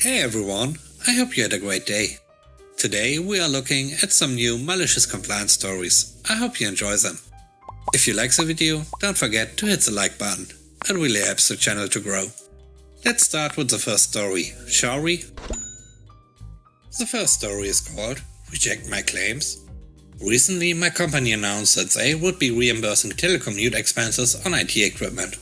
Hey everyone, I hope you had a great day. Today we are looking at some new malicious compliance stories. I hope you enjoy them. If you like the video, don't forget to hit the like button. It really helps the channel to grow. Let's start with the first story, shall we? The first story is called Reject My Claims. Recently my company announced that they would be reimbursing telecommute expenses on IT equipment.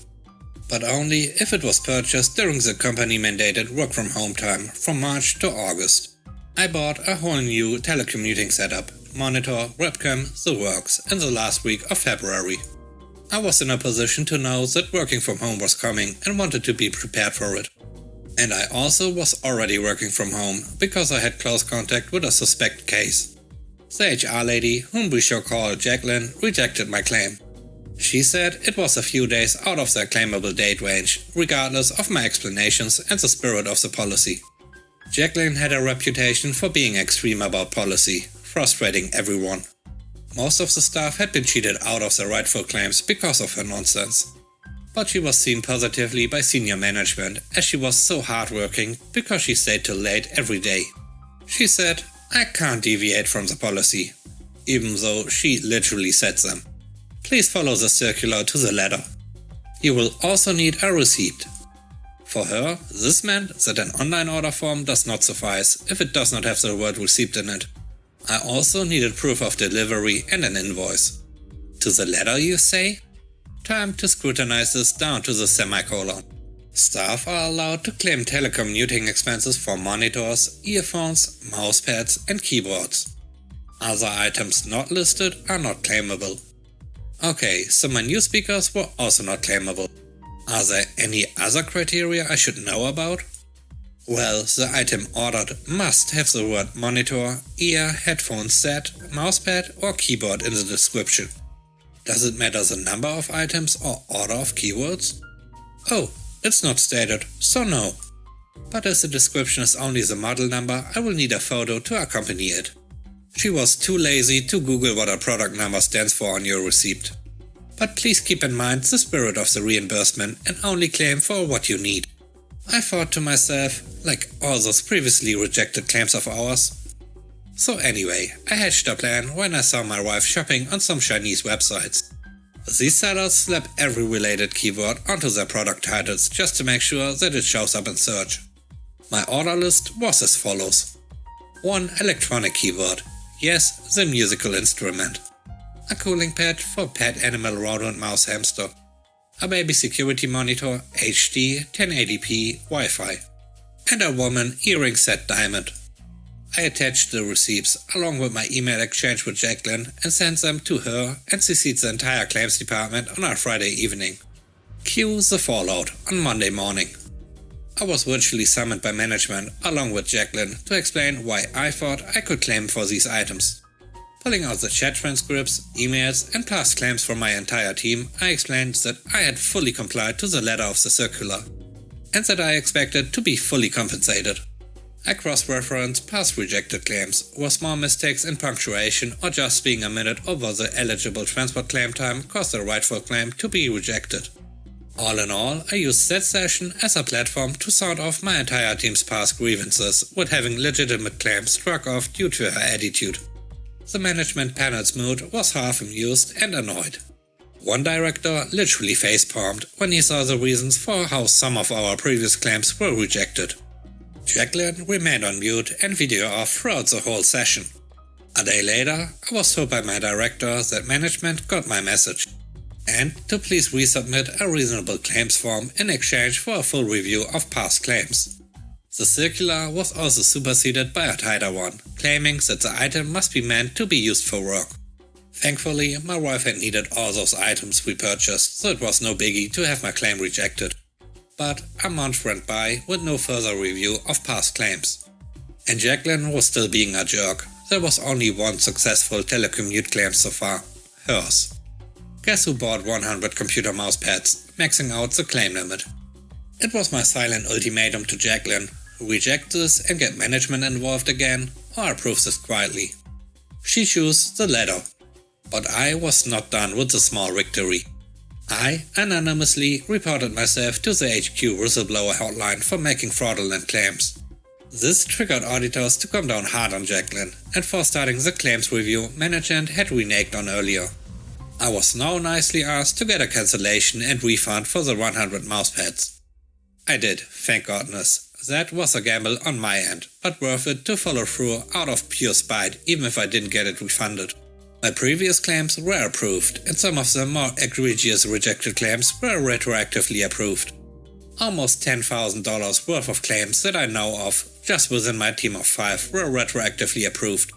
But only if it was purchased during the company mandated work from home time from March to August. I bought a whole new telecommuting setup, monitor, webcam, the works in the last week of February. I was in a position to know that working from home was coming and wanted to be prepared for it. And I also was already working from home because I had close contact with a suspect case. The HR lady, whom we shall call Jacqueline, rejected my claim. She said it was a few days out of their claimable date range, regardless of my explanations and the spirit of the policy. Jacqueline had a reputation for being extreme about policy, frustrating everyone. Most of the staff had been cheated out of their rightful claims because of her nonsense. But she was seen positively by senior management as she was so hardworking because she stayed till late every day. She said, "I can't deviate from the policy," even though she literally said them. Please follow the circular to the letter. You will also need a receipt. For her, this meant that an online order form does not suffice if it does not have the word receipt in it. I also needed proof of delivery and an invoice. To the letter, you say? Time to scrutinize this down to the semicolon. Staff are allowed to claim telecommuting expenses for monitors, earphones, mousepads and keyboards. Other items not listed are not claimable. Okay, so my new speakers were also not claimable. Are there any other criteria I should know about? Well, the item ordered must have the word monitor, ear, headphone set, mousepad or keyboard in the description. Does it matter the number of items or order of keywords? Oh, it's not stated, so no. But as the description is only the model number, I will need a photo to accompany it. She was too lazy to Google what a product number stands for on your receipt. But please keep in mind the spirit of the reimbursement and only claim for what you need. I thought to myself, like all those previously rejected claims of ours. So anyway, I hatched a plan when I saw my wife shopping on some Chinese websites. These sellers slap every related keyword onto their product titles just to make sure that it shows up in search. My order list was as follows. 1 electronic keyword. Yes, the musical instrument. A cooling pad for pet animal rodent mouse hamster. A baby security monitor, HD, 1080p, Wi-Fi. And a woman earring set diamond. I attached the receipts along with my email exchange with Jacqueline and sent them to her and CC'd the entire claims department on our Friday evening. Cue the fallout on Monday morning. I was virtually summoned by management along with Jacqueline to explain why I thought I could claim for these items. Pulling out the chat transcripts, emails and past claims from my entire team, I explained that I had fully complied to the letter of the circular and that I expected to be fully compensated. I cross-referenced past rejected claims, where small mistakes in punctuation or just being a minute over the eligible transport claim time caused the rightful claim to be rejected. All in all, I used that session as a platform to sound off my entire team's past grievances with having legitimate claims struck off due to her attitude. The management panel's mood was half amused and annoyed. One director literally facepalmed when he saw the reasons for how some of our previous claims were rejected. Jacqueline remained on mute and video off throughout the whole session. A day later, I was told by my director that management got my message and to please resubmit a reasonable claims form in exchange for a full review of past claims. The circular was also superseded by a tighter one, claiming that the item must be meant to be used for work. Thankfully, my wife had needed all those items we purchased, so it was no biggie to have my claim rejected. But a month went by with no further review of past claims. And Jacqueline was still being a jerk. There was only one successful telecommute claim so far, hers. Guess who bought 100 computer mousepads, maxing out the claim limit? It was my silent ultimatum to Jacqueline: reject this and get management involved again, or approve this quietly. She chose the latter. But I was not done with the small victory. I anonymously reported myself to the HQ whistleblower hotline for making fraudulent claims. This triggered auditors to come down hard on Jacqueline and for starting the claims review management had reneged on earlier. I was now nicely asked to get a cancellation and refund for the 100 mousepads. I did, thank goodness. That was a gamble on my end, but worth it to follow through out of pure spite even if I didn't get it refunded. My previous claims were approved and some of the more egregious rejected claims were retroactively approved. Almost $10,000 worth of claims that I know of just within my team of 5 were retroactively approved.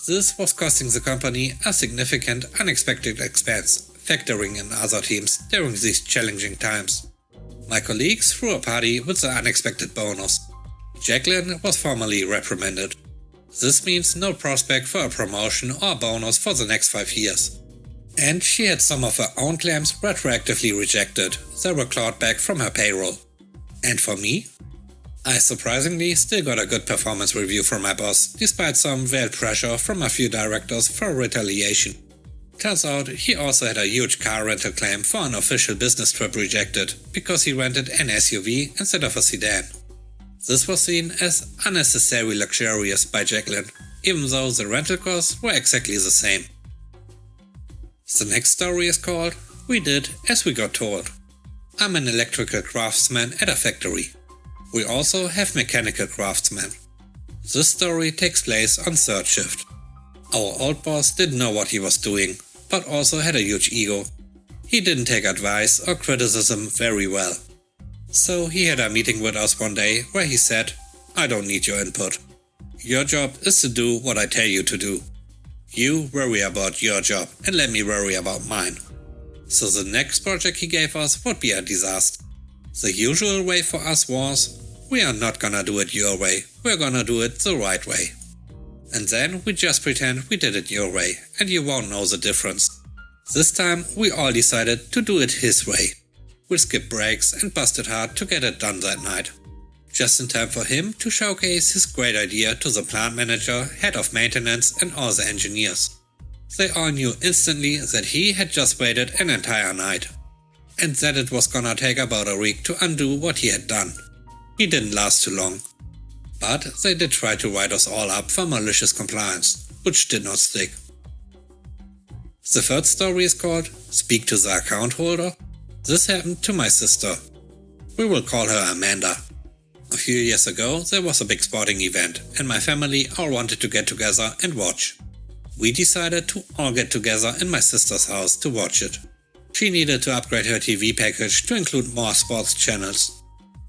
This was costing the company a significant unexpected expense, factoring in other teams during these challenging times. My colleagues threw a party with the unexpected bonus. Jacqueline was formally reprimanded. This means no prospect for a promotion or bonus for the next 5 years. And she had some of her own claims retroactively rejected that were clawed back from her payroll. And for me? I surprisingly still got a good performance review from my boss, despite some veiled pressure from a few directors for retaliation. Turns out he also had a huge car rental claim for an official business trip rejected because he rented an SUV instead of a sedan. This was seen as unnecessarily luxurious by Jacqueline, even though the rental costs were exactly the same. The next story is called "We Did As We Got Told." I'm an electrical craftsman at a factory. We also have mechanical craftsmen. This story takes place on third shift. Our old boss didn't know what he was doing, but also had a huge ego. He didn't take advice or criticism very well. So he had a meeting with us one day where he said, "I don't need your input. Your job is to do what I tell you to do. You worry about your job and let me worry about mine." So the next project he gave us would be a disaster. The usual way for us was, "We are not gonna do it your way, we're gonna do it the right way." And then we just pretend we did it your way and you won't know the difference. This time we all decided to do it his way. We skipped breaks and busted hard to get it done that night. Just in time for him to showcase his great idea to the plant manager, head of maintenance and all the engineers. They all knew instantly that he had just waited an entire night. And that it was gonna take about a week to undo what he had done. He didn't last too long. But they did try to write us all up for malicious compliance, which did not stick. The third story is called "Speak to the Account Holder." This happened to my sister. We will call her Amanda. A few years ago there was a big sporting event and my family all wanted to get together and watch. We decided to all get together in my sister's house to watch it. She needed to upgrade her TV package to include more sports channels.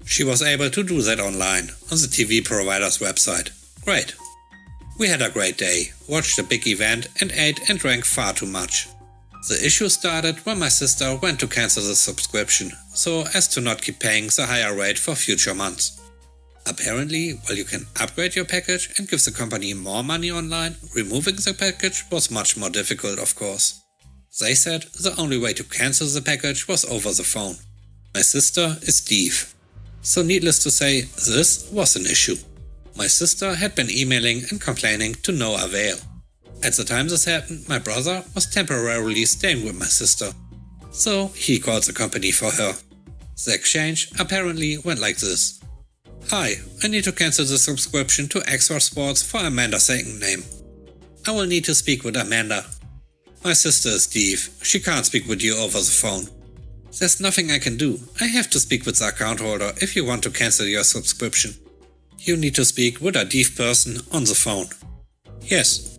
She was able to do that online, on the TV provider's website. Great. We had a great day, watched a big event and ate and drank far too much. The issue started when my sister went to cancel the subscription, so as to not keep paying the higher rate for future months. Apparently, while you can upgrade your package and give the company more money online, removing the package was much more difficult, of course. They said the only way to cancel the package was over the phone. My sister is deaf. So needless to say, this was an issue. My sister had been emailing and complaining to no avail. At the time this happened, my brother was temporarily staying with my sister. So he called the company for her. The exchange apparently went like this. "Hi, I need to cancel the subscription to Extra Sports for Amanda's second name. I will need to speak with Amanda. My sister is deaf, she can't speak with you over the phone. There's nothing I can do, I have to speak with the account holder if you want to cancel your subscription. You need to speak with a deaf person on the phone." "Yes."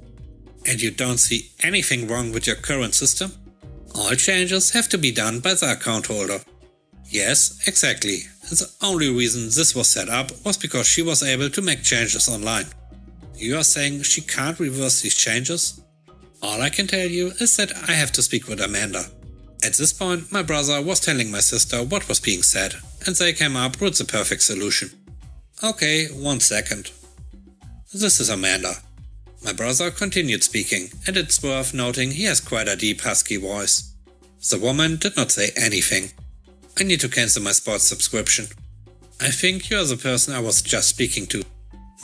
"And you don't see anything wrong with your current system? All changes have to be done by the account holder." "Yes, exactly. And the only reason this was set up was because she was able to make changes online." "You are saying she can't reverse these changes?" "All I can tell you is that I have to speak with Amanda." At this point, my brother was telling my sister what was being said, and they came up with the perfect solution. "Okay, 1 second. This is Amanda." My brother continued speaking, and it's worth noting he has quite a deep husky voice. The woman did not say anything. "I need to cancel my sports subscription." "I think you are the person I was just speaking to."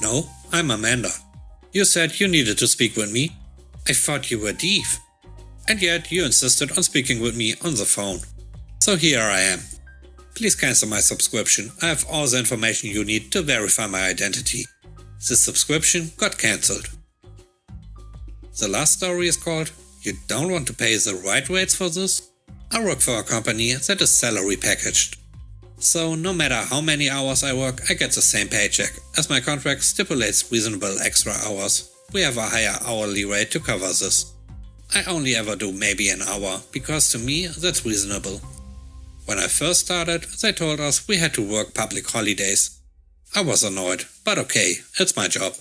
"No, I'm Amanda. You said you needed to speak with me. I thought you were deaf. And yet you insisted on speaking with me on the phone. So here I am. Please cancel my subscription. I have all the information you need to verify my identity. The subscription got cancelled. The last story is called "You don't want to pay the right rates for this?" I work for a company that is salary packaged. So no matter how many hours I work, I get the same paycheck, as my contract stipulates reasonable extra hours. We have a higher hourly rate to cover this. I only ever do maybe an hour, because to me that's reasonable. When I first started, they told us we had to work public holidays. I was annoyed, but okay, it's my job.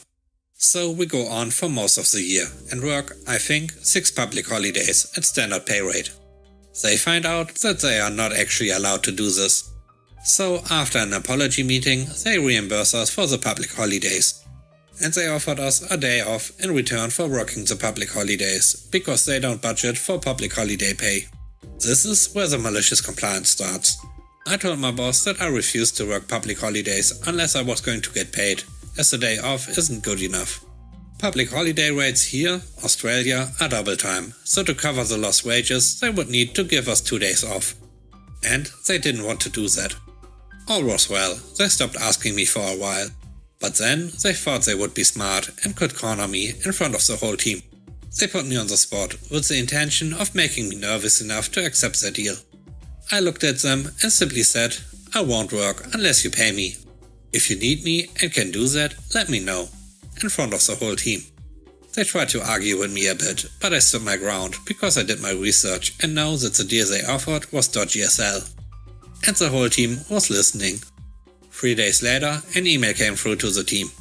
So we go on for most of the year and work, I think, 6 public holidays at standard pay rate. They find out that they are not actually allowed to do this. So after an apology meeting, they reimburse us for the public holidays. And they offered us a day off in return for working the public holidays, because they don't budget for public holiday pay. This is where the malicious compliance starts. I told my boss that I refused to work public holidays unless I was going to get paid, as the day off isn't good enough. Public holiday rates here, Australia, are double time, so to cover the lost wages they would need to give us 2 days off. And they didn't want to do that. All was well, they stopped asking me for a while. But then they thought they would be smart and could corner me in front of the whole team. They put me on the spot with the intention of making me nervous enough to accept their deal. I looked at them and simply said, "I won't work unless you pay me. If you need me and can do that, let me know," in front of the whole team. They tried to argue with me a bit, but I stood my ground because I did my research and know that the deal they offered was dodgy as hell. And the whole team was listening. 3 days later, an email came through to the team.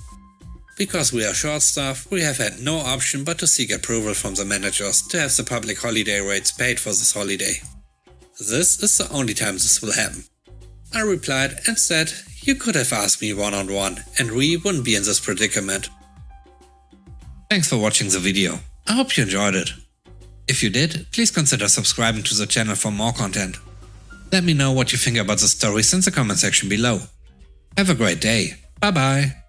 Because we are short-staffed, we have had no option but to seek approval from the managers to have the public holiday rates paid for this holiday. This is the only time this will happen. I replied and said, "You could have asked me one-on-one and we wouldn't be in this predicament." Thanks for watching the video. I hope you enjoyed it. If you did, please consider subscribing to the channel for more content. Let me know what you think about the stories in the comment section below. Have a great day. Bye bye.